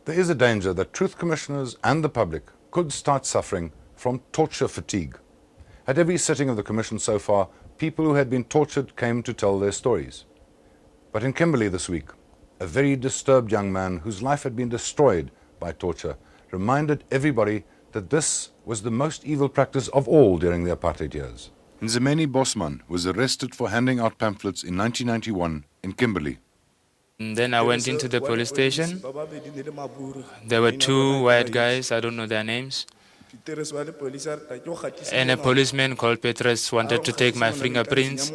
There is a danger that truth commissioners and the public could start suffering from torture fatigue. At every sitting of the commission so far, people who had been tortured came to tell their stories. But in Kimberley this week, a very disturbed young man whose life had been destroyed by torture reminded everybody that this was the most evil practice of all during the apartheid years. Bosman was arrested for handing out pamphlets in 1991 in Kimberley. Then I went into the police station. There were two white guys, I don't know their names. And a policeman called Petrus wanted to take my fingerprints.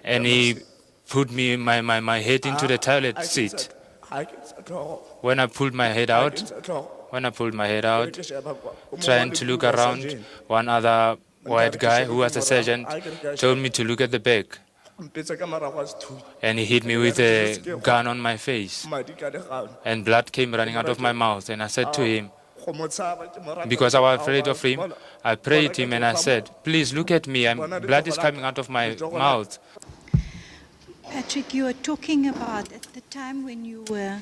And he put my head into the toilet seat. When I pulled my head out, trying to look around, one other white guy who was a sergeant told me to look at the back. And he hit me with a gun on my face. And blood came running out of my mouth. And I said to him, because I was afraid of him, I prayed him and I said, please look at me, blood is coming out of my mouth. Patrick, you were talking about at the time when you were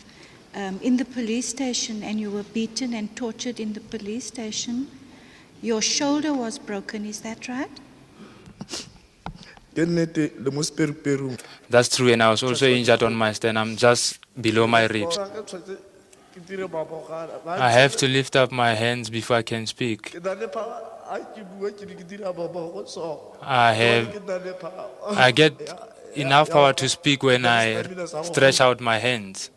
in the police station and you were beaten and tortured in the police station, your shoulder was broken, is that right? That's true, and I was also injured on my sternum, just below my ribs. I have to lift up my hands before I can speak. I get enough power to speak when I stretch out my hands.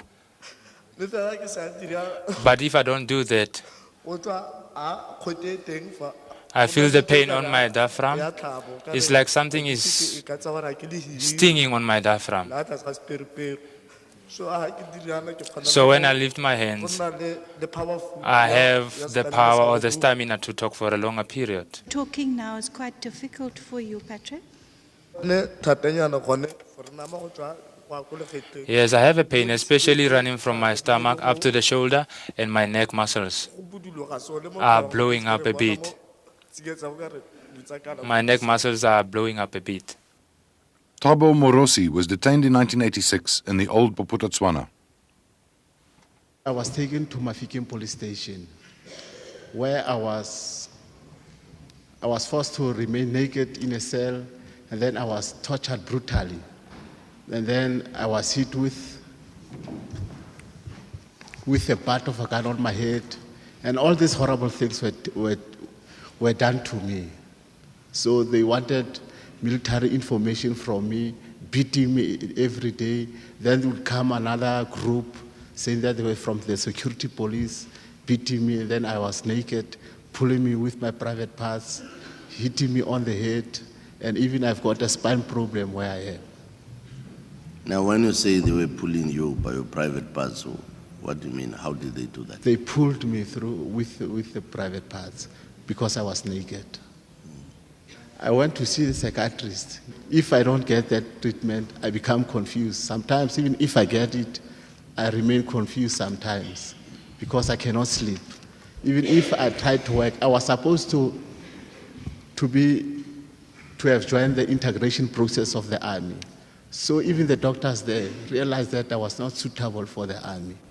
But if I don't do that, I feel the pain on my diaphragm. It's like something is stinging on my diaphragm. So when I lift my hands, I have the power or the stamina to talk for a longer period. Talking now is quite difficult for you, Patrick? Yes, I have a pain, especially running from my stomach up to the shoulder, and my neck muscles are blowing up a bit. My neck muscles are blowing up a bit. Tabo Morosi was detained in 1986 in the old Bophuthatswana. I was taken to Mafikeng police station, where I was forced to remain naked in a cell, and then I was tortured brutally. And then I was hit with a butt of a gun on my head, and all these horrible things were done to me. So they wanted military information from me, beating me every day. Then would come another group saying that they were from the security police, beating me. And then I was naked, pulling me with my private parts, hitting me on the head, and even I've got a spine problem where I am. Now, when you say they were pulling you by your private parts, what do you mean? How did they do that? They pulled me through with the private parts because I was naked. I went to see the psychiatrist. If I don't get that treatment, I become confused. Sometimes, even if I get it, I remain confused sometimes because I cannot sleep. Even if I try to work, I was supposed to have joined the integration process of the army. So even the doctors there realized that I was not suitable for the army.